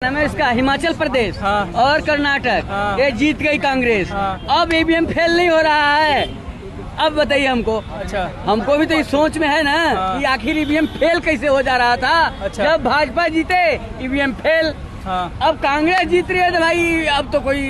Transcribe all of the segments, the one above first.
नाम है इसका हिमाचल प्रदेश और कर्नाटक ये जीत गई कांग्रेस। अब ईवीएम फेल नहीं हो रहा है। अब बताइए हमको। अच्छा, हमको भी तो इस सोच में है ना कि आखिर ईवीएम फेल कैसे हो जा रहा था। अच्छा। जब भाजपा जीते ईवीएम फेल। अब कांग्रेस जीत रही है तो भाई अब तो कोई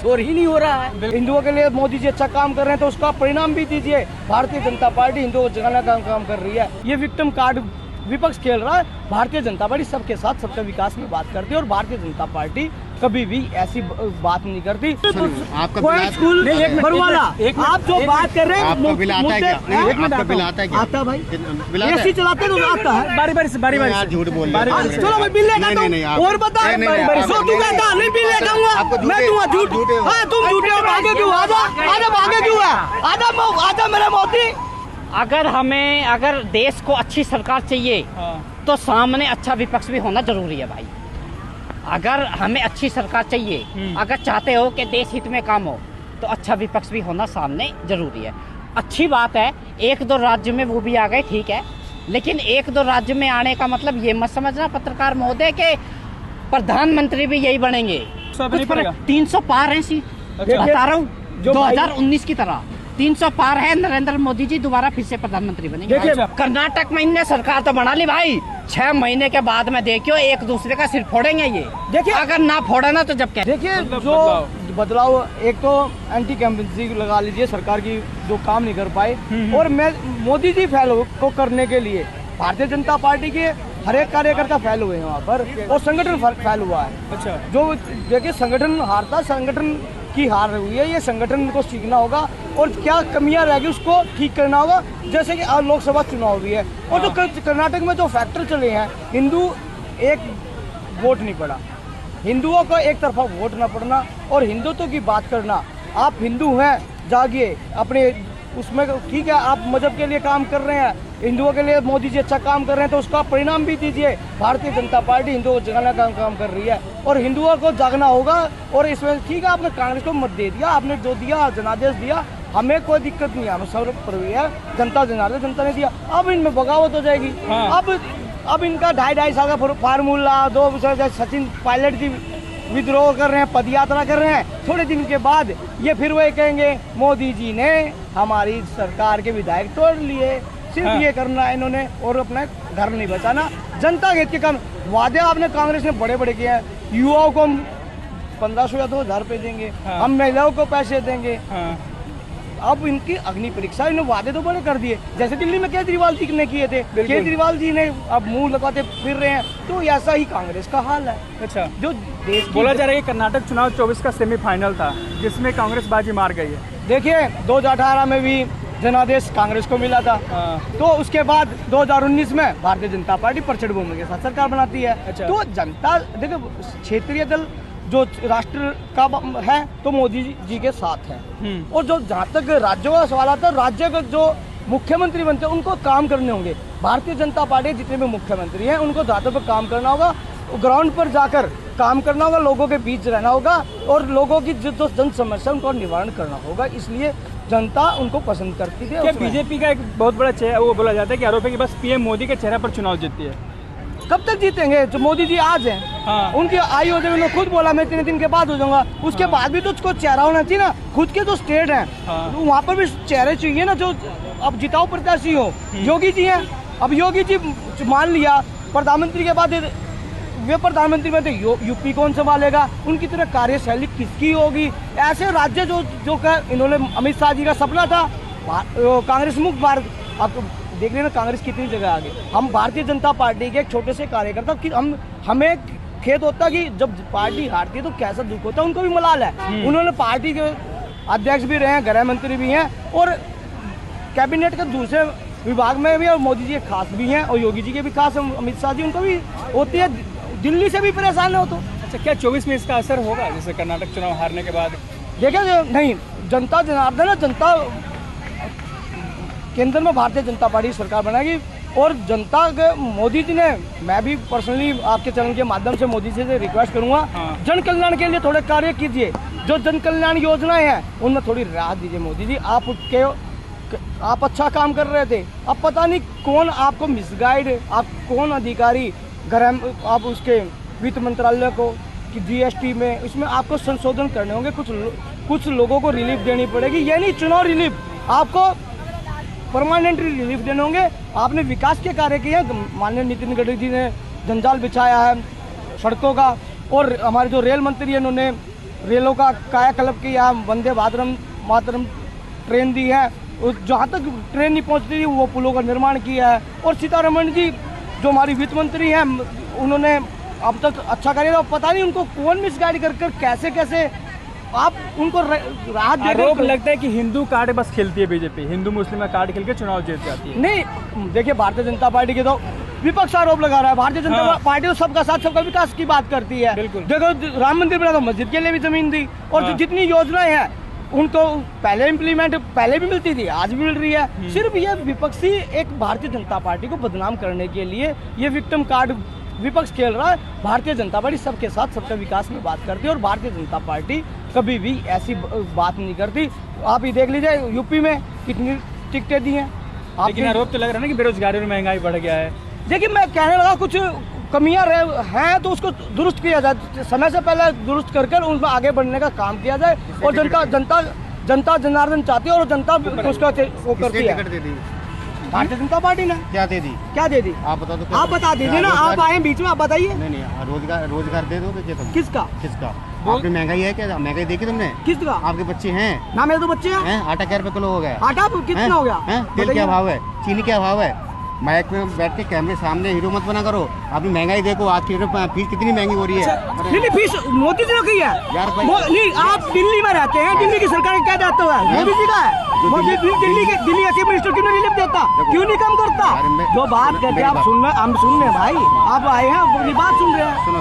शोर ही नहीं हो रहा है। हिंदुओं के लिए मोदी जी अच्छा काम कर रहे हैं तो उसका परिणाम भी दीजिए। भारतीय जनता पार्टी हिंदुओं को जगाने का काम कर रही है। ये विक्टिम कार्ड विपक्ष खेल रहा है। भारतीय जनता पार्टी सबके साथ सबके विकास में बात करती है और भारतीय जनता पार्टी कभी भी ऐसी बात नहीं करती। आपका स्कूल बरवाला आप जो बात कर रहे हैं आपका बिल आता है क्या? आपका बिल आता है क्या? आता भाई बिल आता है? एसी चलाते तो आता है। बारी बारी से झूठ बोल रहे हैं। चलो मैं बिल लेगा और बता तू कहता नहीं बिल लेगा मैं दूंगा झूठ। हाँ तुम झूठे हो। भागे क्यों? आजा भागे क्यों है? आजा मेरे मोदी। अगर देश को अच्छी सरकार चाहिए तो सामने अच्छा विपक्ष भी होना जरूरी है भाई। अगर हमें अच्छी सरकार चाहिए, अगर चाहते हो कि देश हित में काम हो तो अच्छा विपक्ष भी होना सामने जरूरी है। अच्छी बात है एक दो राज्य में वो भी आ गए, ठीक है, लेकिन एक दो राज्य में आने का मतलब ये मत समझना पत्रकार महोदय के प्रधानमंत्री भी यही बनेंगे। 300 पार है सी बता रहा हूँ 2019 की तरह 300 पार है। नरेंद्र मोदी जी दोबारा फिर से प्रधानमंत्री बनेंगे। कर्नाटक में इनने सरकार तो बना ली भाई। 6 महीने के बाद में देखियो एक दूसरे का सिर फोड़ेंगे ये। देखिए अगर ना फोड़े ना तो जब क्या देखिए जो बदलाव एक तो एंटी कैंपेंसी लगा लीजिए सरकार की जो काम नहीं कर पाए और मैं मोदी जी फैल को करने के लिए भारतीय जनता पार्टी के हर एक कार्यकर्ता फैल हुए हैं वहाँ पर और संगठन फैल हुआ है। अच्छा, जो देखिए संगठन हारता संगठन की हार हुई है। ये संगठन को सीखना होगा और क्या कमियां रहेगी उसको ठीक करना होगा। जैसे कि लोकसभा चुनाव भी है और जो कर्नाटक में जो फैक्टर चले हैं हिंदू एक वोट नहीं पड़ा। हिंदुओं को एक तरफा वोट ना पड़ना और हिंदुत्व की बात करना। आप हिंदू हैं जागिए अपने उसमें, ठीक है आप मजहब के लिए काम कर रहे हैं, हिंदुओं के लिए मोदी जी अच्छा काम कर रहे हैं तो उसका परिणाम भी दीजिए। भारतीय जनता पार्टी हिंदुओं को जगाने का काम कर रही है और हिंदुओं को जागना होगा। और इसमें ठीक है आपने कांग्रेस को मत दे दिया, आपने जो दिया जनादेश दिया, हमें कोई दिक्कत नहीं है, हमें सर्व पर है जनता जनादेश जनता ने दिया। अब इनमें बगावत हो जाएगी। अब इनका 2.5 साल का फार्मूला 2 सचिन पायलट जी विद्रोह कर रहे हैं, पदयात्रा कर रहे हैं। थोड़े दिन के बाद ये फिर वही कहेंगे मोदी जी ने हमारी सरकार के विधायक तोड़ लिए। सिर्फ ये करना है इन्होंने और अपना घर नहीं बचाना। जनता के हित के काम वादे आपने कांग्रेस ने बड़े बड़े किए हैं। युवाओं को हम 1500 या 2000 रुपए देंगे, हम महिलाओं को पैसे देंगे। अब इनकी अग्नि परीक्षा इन्होंने वादे तो बड़े कर दिए जैसे दिल्ली में केजरीवाल जी ने किए थे। केजरीवाल जी ने अब मुंह लगाते फिर रहे हैं तो ऐसा ही कांग्रेस का हाल है। अच्छा, जो देश बोला जा रहा है कि कर्नाटक चुनाव 24 का सेमीफाइनल था जिसमें कांग्रेस बाजी मार गई है। देखिए 2018 में भी जनादेश कांग्रेस को मिला था। तो उसके बाद 2019 में भारतीय जनता पार्टी प्रचंड बहुमत के साथ सरकार बनाती है। अच्छा। तो जनता देखो क्षेत्रीय दल जो राष्ट्र का है तो मोदी जी के साथ है। और जो जहाँ तक राज्यों का सवाल आता है राज्य का जो मुख्यमंत्री बनते हैं उनको काम करने होंगे। भारतीय जनता पार्टी जितने भी मुख्यमंत्री हैं उनको जहाँ पर काम करना होगा, ग्राउंड पर जाकर काम करना होगा, लोगों के बीच रहना होगा और लोगों की जो जन समस्या उनको निवारण करना होगा। इसलिए जनता उनको पसंद करती थी। क्या बीजेपी का एक बहुत बड़ा चेहरा वो बोला जाता है कि आरोप है कि बस पीएम मोदी के चेहरे पर चुनाव जीतती है। कब तक जीतेंगे? जो मोदी जी आज हैं उनकी आयु हो जाए, उन्होंने खुद बोला मैं 3 दिन के बाद हो जाऊंगा। उसके बाद भी तो उसको चेहरा होना चाहिए ना। खुद के जो स्टेट हैं तो वहाँ पर भी चेहरे चाहिए ना जो अब जिताऊ प्रत्याशी हो। योगी जी हैं, अब योगी जी मान लिया प्रधानमंत्री के बाद वे प्रधानमंत्री में तो यूपी कौन संभालेगा? उनकी तरह कार्यशैली किसकी होगी? ऐसे राज्य जो इन्होंने अमित शाह जी का सपना था कांग्रेस मुक्त भारत। अब देख लेना कांग्रेस कितनी जगह आगे। हम भारतीय जनता पार्टी के एक छोटे से कार्यकर्ता कि हमें खेद होता कि जब पार्टी हारती है तो कैसा दुख होता है। उनको भी मलाल है। उन्होंने पार्टी के अध्यक्ष भी रहे हैं, गृह मंत्री भी हैं और कैबिनेट के दूसरे विभाग में भी और मोदी जी खास भी हैं और योगी जी के भी खास, अमित शाह जी उनको भी होती है। दिल्ली से भी परेशान हो तो। अच्छा, क्या 24 में इसका असर होगा जैसे कर्नाटक चुनाव हारने के बाद? देखिए नहीं, जनता जनार्दन है। जनता केंद्र में भारतीय जनता पार्टी सरकार बनाएगी और जनता के मोदी जी ने, मैं भी पर्सनली आपके चैनल के माध्यम से मोदी जी से रिक्वेस्ट करूंगा जन कल्याण के लिए थोड़े कार्य कीजिए। जो जन कल्याण योजनाएं हैं उनमें थोड़ी राहत दीजिए। मोदी जी आप अच्छा काम कर रहे थे, अब पता नहीं कौन आपको मिसगाइड, आप कौन अधिकारी आप उसके वित्त मंत्रालय को कि जीएसटी में इसमें आपको संशोधन करने होंगे, कुछ लोगों को रिलीफ देनी पड़ेगी। ये नहीं चुनाव रिलीफ, आपको परमानेंट रिलीफ देने होंगे। आपने विकास के कार्य किए हैं, माननीय नितिन गडकरी जी ने जंजाल बिछाया है सड़कों का, और हमारे जो रेल मंत्री हैं उन्होंने रेलों का कायाकल्प किया है, वंदे मातरम ट्रेन दी है, जहाँ तक ट्रेन नहीं पहुँचती थी वो पुलों का निर्माण किया है। और सीतारमण जी जो हमारी वित्त मंत्री हैं उन्होंने अब तक अच्छा करेगा, पता नहीं उनको कौन मिसगाइड कर कैसे कैसे आप उनको राहत दे रहे आरोप लगता है कि हिंदू कार्ड बस खेलती है बीजेपी, हिंदू मुस्लिम का कार्ड खेल के चुनाव जीत जाती है। नहीं, देखिए भारतीय जनता पार्टी के तो विपक्ष आरोप लगा रहा है, भारतीय जनता पार्टी तो सबका साथ सबका विकास की बात करती है। बिल्कुल। देखो राम मंदिर बना तो मस्जिद के लिए भी जमीन दी, और जो जितनी योजनाएं हैं उनको पहले भी मिलती थी, आज भी मिल रही है। सिर्फ ये विपक्षी एक भारतीय जनता पार्टी को बदनाम करने के लिए ये विक्टिम कार्ड विपक्ष खेल रहा है। भारतीय जनता पार्टी सबके साथ सबका विकास में बात करती है, और भारतीय जनता पार्टी कभी भी ऐसी बात नहीं करती। आप ये देख लीजिए यूपी में कितनी टिकटें दी हैं। लेकिन आरोप तो लग रहा है ना कि बेरोजगारी और महंगाई बढ़ गया है। देखिए मैं कहने लगा कुछ कमियां हैं तो उसको दुरुस्त किया जाए, समय से पहले दुरुस्त कर उनमें आगे बढ़ने का काम किया जाए। और जनता जनार्दन चाहती है और जनता उसका वो करती है। भारतीय जनता पार्टी ने क्या दे दी? आप बता दो। आप बता दीजिए ना, आप आए बीच में, आप बताइए। नहीं, रोजगार दे दो तुम। किसका? आपने महंगाई है क्या? महंगाई देखी तुमने? किसका? आपके बच्चे हैं ना, मेरे तो बच्चे हैं। आटा क्या रुपए किलो हो गया? आटा कितना हो गया? तेल क्या भाव है? चीनी क्या भाव है? माइक में बैठ के कैमरे सामने हीरो मत बना करो। आपने महंगाई देखो, आज की फीस कितनी महंगी हो रही है। नहीं, फीस मोदी जी ने की है यार। नहीं, आप दिल्ली में रहते हैं, दिल्ली की सरकार क्या दायित्व है? मोदी जी का है। दिल्ली चीफ मिनिस्टर क्यों नहीं रिलीफ देता, क्यों नहीं कम करता? जो बात करते आप हम सुन रहे भाई, आप आए हैं अपनी बात सुन रहे हैं। सुनो,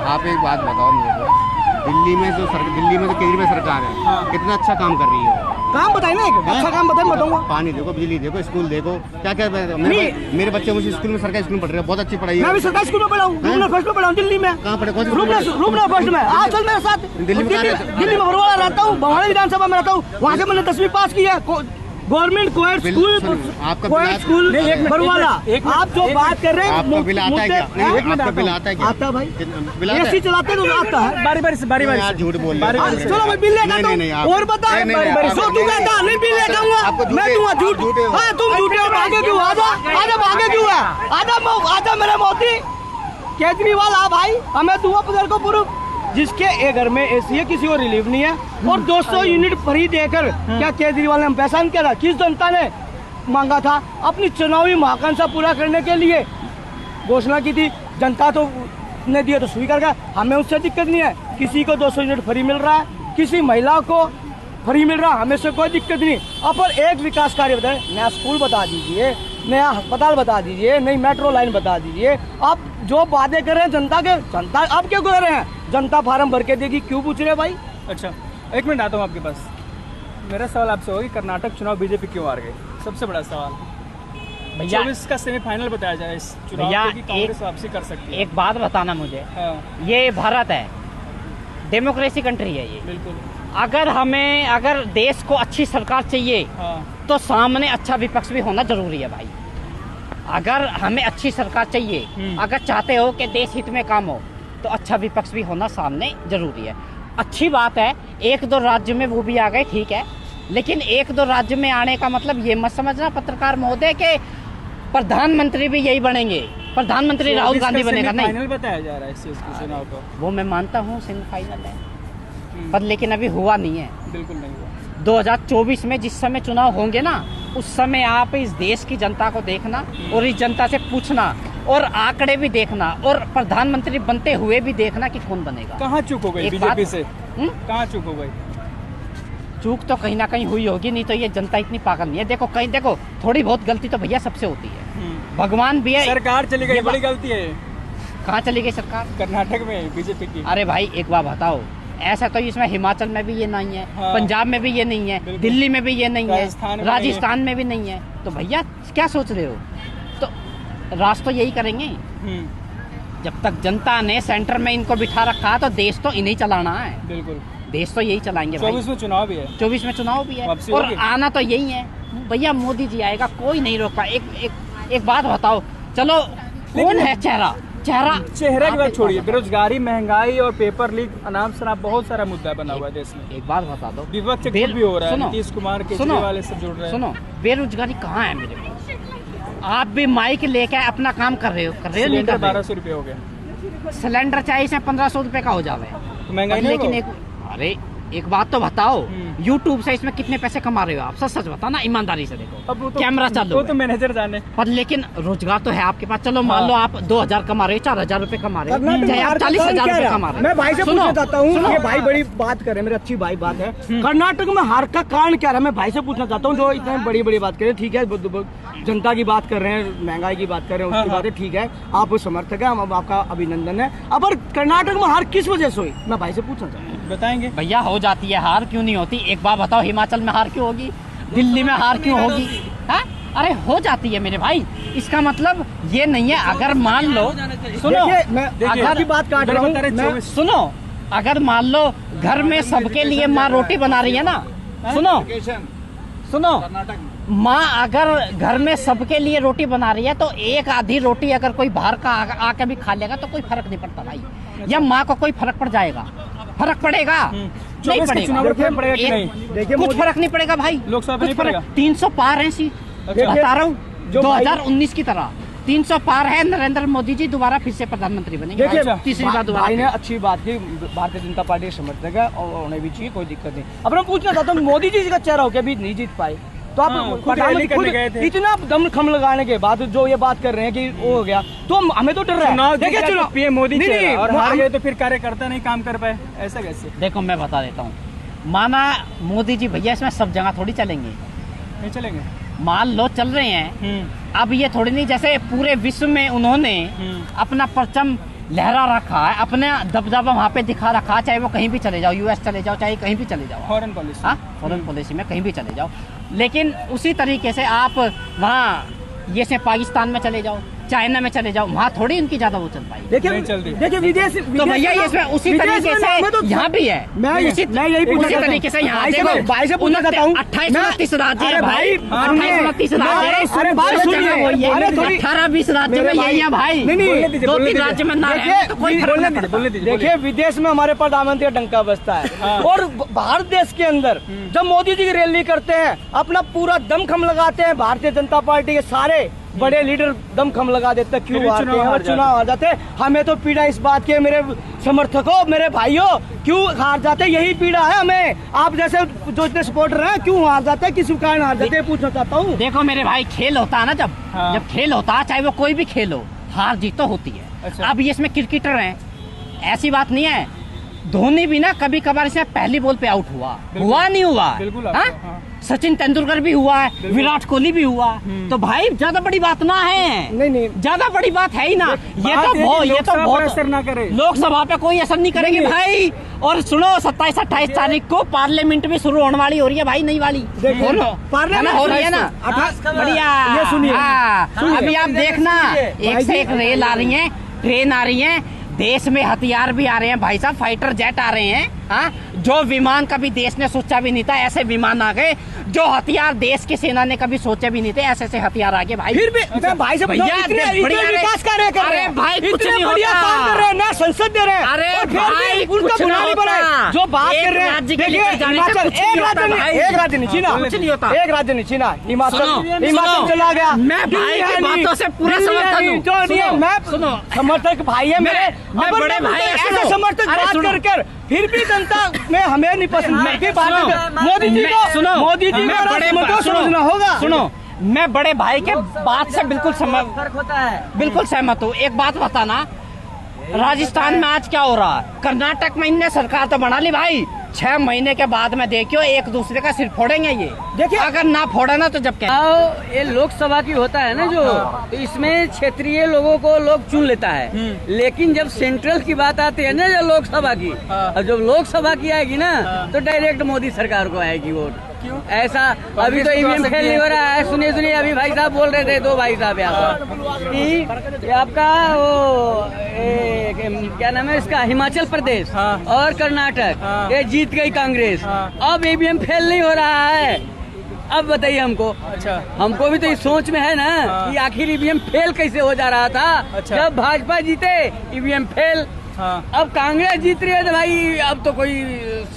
आप एक बात बताओ मेरे को, दिल्ली में तो केजरीवाल सरकार है, कितना अच्छा काम कर रही है। काम बताए ना, एक अच्छा काम बताए, बताऊंगा। पानी देखो, बिजली देखो, स्कूल देखो, क्या क्या। मेरे बच्चे मुझे स्कूल में, सरकारी स्कूल में पढ़ रहे हैं, बहुत अच्छी पढ़ाई है। मैं भी सरकारी स्कूल में पढ़ा हूँ, फर्स्ट में पढ़ा हूँ दिल्ली में। कहाँ पढ़े? रूपनगर फर्स्ट में। आज चल मेरे साथ दिल्ली में बरवाला रहता हूँ, भवानी विधानसभा में रहता हूँ, वहाँ से मैंने 10वीं पास की है। Government coed school Barwala. आप जो बात कर रहे हैं, आपका बिल आता है क्या? आपका बिल आता है क्या? आता भाई, एसी चलाते तो आता है। बारी से झूठ बोल रहे हो। चलो मैं बिल लेकर आता हूँ, और बता। सो तू कहता नहीं बिल लेकर आऊंगा, मैं दूंगा झूठ। हाँ तुम झूठे हो, आगे क्यों? आजा आगे क्यों है? आजा मेरे मोदी केजरीवाल, आ भाई, हमें दूंगा पुदर को प्रूफ। जिसके एक घर में एसी है, किसी को रिलीफ नहीं है, और 200 यूनिट फ्री देकर क्या केजरीवाल ने पैसा नहीं किया? किस जनता ने मांगा था? अपनी चुनावी महाकांक्षा पूरा करने के लिए घोषणा की थी, जनता तो ने दिया तो स्वीकार किया। हमें उससे दिक्कत नहीं है, किसी को 200 यूनिट फ्री मिल रहा है, किसी महिला को फ्री मिल रहा है, हमें से कोई दिक्कत नहीं। अब पर एक विकास कार्य बताएं, नया स्कूल बता दीजिए, नया अस्पताल बता दीजिए, नई मेट्रो लाइन बता दीजिए। आप जो वादे कर रहे हैं जनता आप क्यों कर रहे हैं? जनता फार्म भर के देगी, क्यों पूछ रहे हैं भाई? अच्छा, एक मिनट आता हूँ आपके पास। मेरा सवाल आपसे होगा कि कर्नाटक चुनाव बीजेपी क्यों हार गई? सबसे बड़ा सवाल भैया। 24 का सेमीफाइनल बताया जाए इस चुनाव को कि कांग्रेस वापसी कर सकती है। एक बात बताना मुझे, ये भारत है, डेमोक्रेसी कंट्री है ये। बिल्कुल। अगर देश को अच्छी सरकार चाहिए तो सामने अच्छा विपक्ष भी होना जरूरी है भाई। अगर हमें अच्छी सरकार चाहिए, अगर चाहते हो कि देश हित में काम हो, तो अच्छा विपक्ष भी होना सामने जरूरी है। अच्छी बात है, 1-2 राज्य में वो भी आ गए, ठीक है, लेकिन 1-2 राज्य में आने का मतलब ये मत समझना पत्रकार महोदय के प्रधानमंत्री भी यही बनेंगे, प्रधानमंत्री राहुल गांधी बनेगा। नहीं, फाइनल बताया जा रहा है इस चुनाव को। वो मैं मानता हूँ सेमीफाइनल है, पर लेकिन अभी हुआ नहीं है। बिल्कुल नहीं हुआ। 2024 में जिस समय चुनाव होंगे ना, उस समय आप इस देश की जनता को देखना और इस जनता से पूछना और आंकड़े भी देखना और प्रधानमंत्री बनते हुए भी देखना कि कौन बनेगा। कहाँ चूक हो गई बीजेपी से? कहाँ चूक हो गई? चूक तो कहीं ना कहीं हुई होगी, नहीं तो ये जनता इतनी पागल नहीं है। देखो थोड़ी बहुत गलती तो भैया सबसे होती है, भगवान भी है। सरकार चली गई, बड़ी गलती है। कहाँ चली गई सरकार? कर्नाटक में बीजेपी की। अरे भाई एक बात बताओ, ऐसा तो इसमें हिमाचल में भी ये नहीं है, पंजाब में भी ये नहीं है, दिल्ली में भी ये नहीं है, राजस्थान में भी नहीं है। तो भैया क्या सोच रहे हो? तो राज तो यही करेंगे। जब तक जनता ने सेंटर में इनको बिठा रखा तो देश तो इन्हीं चलाना है। बिल्कुल, देश तो यही चलाएंगे। 24 में चुनाव भी है। 24 में चुनाव भी है और आना तो यही है भैया। मोदी जी आएगा, कोई नहीं रोका। एक बात बताओ, चलो कौन है चेहरा? चेहरा चेहरे की बात छोड़िए, बेरोजगारी, महंगाई और पेपर लीक, अनाम शराब, बहुत सारा मुद्दा बना हुआ है देश में। एक बात बता दो, विपक्ष चक्र भी हो रहा है, नीतीश कुमार केजरीवाल वाले सब जुड़ रहे हैं। सुनो, बेरोजगारी कहाँ है मेरे को? आप भी माइक लेके अपना काम कर रहे हो नहीं कर रहे हो? 1200 रुपये हो गए। सिलेंडर चाहिए से 1500 रुपए का हो जावे, तो महंगाई नहीं लेकिन होगा? अरे एक बात तो बताओ, YouTube से इसमें कितने पैसे कमा रहे हो आप? सच सच बताओ ना, ईमानदारी से देखो। अब वो तो कैमरा चालू वो है। तो मैनेजर जाने। पर लेकिन रोजगार तो है आपके पास। चलो मान लो आप 2000 कमा रहे हो, 4000 रुपए कमा रहे हो, कर्नाटक में चाहे हार आप का 40,000 कारण क्या रुपए है? कमा रहे हो। मैं भाई से सुनो, पूछना चाहता हूँ, सुनो। ये भाई बड़ी बात कर रहे हैं, मेरी अच्छी भाई बात है। कर्नाटक में हार का कारण क्या है? मैं भाई से पूछना चाहता हूँ, जो इतने बड़ी बड़ी बात कर रहे हैं। ठीक है, जनता की बात कर रहे हैं, महंगाई की बात कर रहे हैं, उसकी बात है, ठीक है, आप समर्थक है, हम आपका अभिनंदन है। अब कर्नाटक में हार किस वजह से हुई, मैं भाई से पूछना चाहता हूँ। बताएंगे भैया हो जाती है हार, क्यों नहीं होती? एक बार बताओ, हिमाचल में हार क्यों होगी? दिल्ली में हार क्यों होगी? हाँ, अरे हो जाती है मेरे भाई। इसका मतलब ये नहीं है, अगर मान लो, सुनो, देखिए, मैं आपकी बात काट रहा हूँ। सुनो, अगर मान लो घर में सबके लिए माँ रोटी बना रही है ना, सुनो, माँ अगर घर में सबके लिए रोटी बना रही है, तो एक आधी रोटी अगर कोई बाहर का आके भी खा लेगा तो कोई फर्क नहीं पड़ता भाई। या माँ को कोई फर्क पड़ जाएगा? फर्क पड़ेगा? नहीं पड़ेगा। पड़ेगा कि नहीं? देखिए, कुछ फर्क नहीं पड़ेगा भाई। लोकसभा में कुछ नहीं फर्क, पड़ेगा? 300 पार है सी, बता रहा हूँ, 2019 की तरह 300 पार है। नरेंद्र मोदी जी दोबारा फिर से प्रधानमंत्री बनेंगे। देखिए, तीसरी बार दोबारा भाई ने अच्छी बात की, भारतीय जनता पार्टी के समर्थक है और उन्हें भी चाहिए, कोई दिक्कत नहीं। अब मैं पूछना चाहता हूँ, मोदी जी का चेहरा होकर भी नहीं जीत पाए, तो आप खुद रैली करने गए थे। इतना दमखम लगाने के बाद जो ये बात कर रहे हैं कि वो हो गया, तो हमें तो डर रहा है। देखिए, चुनाव पीएम मोदी नहीं, चेहरा, और हार हम- गए तो फिर कार्यकर्ता नहीं काम कर पाए, ऐसा कैसे? देखो मैं बता देता हूँ, माना मोदी जी भैया इसमें सब जगह थोड़ी चलेंगे, नहीं चलेंगे। मान लो चल रहे हैं। अब ये थोड़ी नहीं, जैसे पूरे विश्व में उन्होंने अपना परचम लहरा रखा है, अपना दबदबा वहाँ पे दिखा रखा है, चाहे वो कहीं भी चले जाओ, यूएस चले जाओ, चाहे कहीं भी चले जाओ, फॉरेन पॉलिसी। हाँ, फॉरेन पॉलिसी में कहीं भी चले जाओ। लेकिन उसी तरीके से आप वहाँ ये से पाकिस्तान में चले जाओ, चाइना में चले जाओ, वहाँ थोड़ी उनकी ज्यादा वो चल पाएगी। नहीं चलती। देखिए विदेश तो भैया ये इसमें उसी तरीके से यहाँ भी है। मैं यही उसी तरीके से यहाँ देखो, भाई से पूछना चाहता हूँ, 28-29 राज्य है अरे भाई, भाई, 28-29 राज्य है। अरे बात सुनिए, अरे थोड़ी- 18-20 राज्य में यही है भाई। नहीं, नहीं, 2-3 राज्य में ना रहे तो कोई फर्क नहीं पड़ता। देखिए, विदेश में हमारे प्रधानमंत्री डंका बजता है, और भारत देश के अंदर जब मोदी जी की रैली करते हैं, अपना पूरा दमखम लगाते हैं, भारतीय जनता पार्टी के सारे बड़े लीडर दमखम लगा देते हैं, क्यों हारते हैं और चुनाव हार जाते हैं। हमें तो पीड़ा इस बात की है, मेरे समर्थकों, मेरे भाइयों, क्यों हार जाते हैं, यही पीड़ा है हमें। आप जैसे जो इतने सपोर्टर हैं, क्यों हार जाते हैं, किस कारण हार जाते हैं, पूछना चाहता हूँ। देखो मेरे भाई, खेल होता है ना, जब खेल होता है, चाहे वो कोई भी खेल हो, हार जीत तो होती है। अच्छा। अब ये इसमें क्रिकेटर हैं, ऐसी बात नहीं है। धोनी भी ना कभी कभार इसमें पहली बॉल पे आउट हुआ नहीं हुआ? बिल्कुल, हाँ? हाँ। सचिन तेंदुलकर भी हुआ है, विराट कोहली भी हुआ। तो भाई ज्यादा बड़ी बात ना है, नहीं, ज्यादा बड़ी बात है ही ना। ये तो बहुत असर ना करे, लोकसभा पे कोई असर नहीं करेगी भाई। और सुनो, 27-28 तारीख को पार्लियामेंट भी शुरू होने वाली हो रही है भाई, नई वाली पार्लियामेंट हो रही है ना, बढ़िया। ये सुनिए, हाँ, अभी आप देखना, एक से एक रेल आ रही है, ट्रेन आ रही है, देश में हथियार भी आ रहे हैं भाई साहब, फाइटर जेट आ रहे हैं। हाँ, जो विमान कभी देश ने सोचा भी नहीं था, ऐसे विमान आ गए। जो हथियार देश की सेना ने कभी सोचे भी नहीं थे, ऐसे ऐसे हथियार आ गए भाई। फिर भी मैं भाई से भैया, इतने बढ़िया विकास कार्य कर रहे हैं, अरे भाई, कुछ इतने नहीं बढ़िया होता। काम कर रहे हैं, ना संसद दे रहे हैं, अरे और फिर भाई, भी उनका कुछ नहीं बुरा नहीं बना है। होता। जो बात एक कर रहे हैं, राज्य के देखिए, लेकर जाने से हिमाचल कुछ नहीं एक होता राज्य भाई। नहीं, एक राज्य नहीं छीना, कुछ नहीं होता। एक राज्य नहीं छीना, हिमाचल सुनो, चला गया। मैं भाई की बातों से पूरा समर्थन हूँ। जो नहीं है, मैं सुनो, समर्थक भाई है मेरे, मैं अब बड़े भाई, ऐसे सुनो, समर्थक अरे बात सुनो। कर फिर भी जनता में हमें नहीं पसंद। सुनो, मोदी जी को सुनो, मोदी जी मैं को बड़े समझना होगा। सुनो, मैं बड़े भाई के बात से बिल्कुल फर्क होता है। बिल्कुल सहमत हूँ। एक बात बताना, राजस्थान में आज क्या हो रहा है? कर्नाटक में इनने सरकार तो बना ली भाई, 6 महीने के बाद में देखियो एक दूसरे का सिर फोड़ेंगे ये। देखिए, अगर ना फोड़ा ना तो जब क्या ये लोकसभा की होता है ना जो, तो इसमें क्षेत्रीय लोगों को लोग चुन लेता है। लेकिन जब सेंट्रल की बात आती है ना, जो लोकसभा की, और जब लोकसभा की आएगी ना, तो डायरेक्ट मोदी सरकार को आएगी वोट। ऐसा अभी तो ईवीएम फेल नहीं हो रहा है। सुनिए, अभी भाई साहब बोल रहे थे, 2 भाई साहब यहाँ पर, कि ये आपका वो क्या नाम है इसका, हिमाचल प्रदेश और कर्नाटक, ये जीत गई कांग्रेस। अब ईवीएम फेल नहीं हो रहा है, अब बताइए हमको, अच्छा हमको भी तो इस सोच में है ना कि आखिर ईवीएम फेल कैसे हो जा रहा था। अच्छा। जब भाजपा जीते ईवीएम फेल, हाँ अब कांग्रेस जीत रही है तो भाई अब तो कोई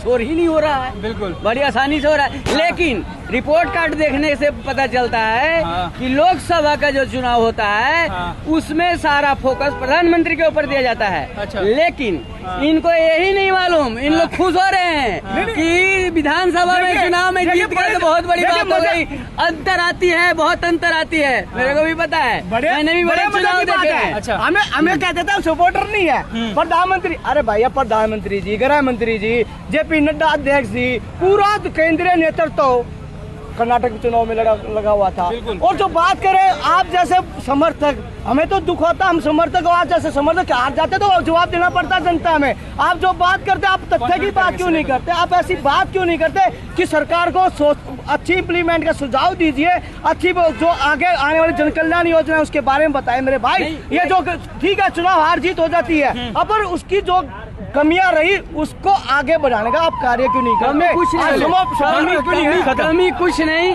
शोर ही नहीं हो रहा है, बिल्कुल बड़ी आसानी से हो रहा है। लेकिन रिपोर्ट कार्ड देखने से पता चलता है हाँ। कि लोकसभा का जो चुनाव होता है हाँ। उसमें सारा फोकस प्रधानमंत्री के ऊपर दिया जाता है। अच्छा। लेकिन हाँ। इनको यही नहीं मालूम, इन लोग खुश हो रहे हैं कि विधानसभा में चुनाव में जीत गए तो बहुत बड़ी बात हो गई। अंतर आती है, बहुत अंतर आती है, मेरे को भी पता है, मैंने भी बड़े चुनाव देखे हैं। अच्छा। हमें कहते थे सपोर्टर नहीं है प्रधानमंत्री। अरे भैया प्रधानमंत्री जी, गृह मंत्री जी, जेपी नड्डा अध्यक्ष जी, पूरा केंद्रीय नेतृत्व कर्नाटक चुनाव में लगा हुआ था। और जो बात करें आप जैसे समर्थक, हमें तो दुख होता, हम समर्थक और आप जैसे समर्थक हार जाते तो जवाब देना पड़ता जनता में। आप जो बात करते आप तथ्य की बात क्यों नहीं करते, आप ऐसी बात क्यों नहीं करते कि सरकार को अच्छी इम्प्लीमेंट का सुझाव दीजिए, अच्छी जो आगे आने वाली जन कल्याण योजना है उसके बारे में बताएं मेरे भाई। ये जो ठीक है चुनाव हार जीत हो जाती है, अब उसकी जो कमियां रही उसको आगे बढ़ाने का आप कार्य क्यों नहीं करते? कमी कुछ नहीं,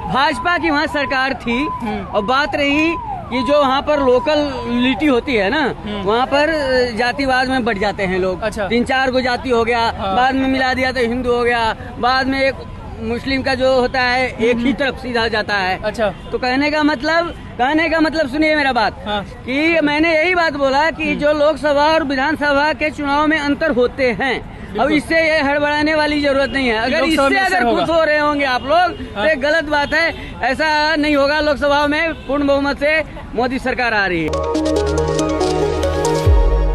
भाजपा की वहाँ सरकार थी और बात रही कि जो वहाँ पर लोकलिटी होती है ना, वहाँ पर जातिवाद में बढ़ जाते हैं लोग। अच्छा। 3-4 को जाति हो गया, बाद में मिला दिया तो हिंदू हो गया, बाद में एक मुस्लिम का जो होता है एक ही तरफ सीधा जाता है। अच्छा। तो कहने का मतलब सुनिए मेरा बात, हाँ। कि मैंने यही बात बोला कि जो लोकसभा और विधानसभा के चुनाव में अंतर होते हैं, अब इससे ये हड़बड़ाने वाली जरूरत नहीं है। अगर इससे अगर खुश हो रहे होंगे आप लोग तो ये गलत बात है, ऐसा नहीं होगा। लोकसभा में पूर्ण बहुमत से मोदी सरकार आ रही है।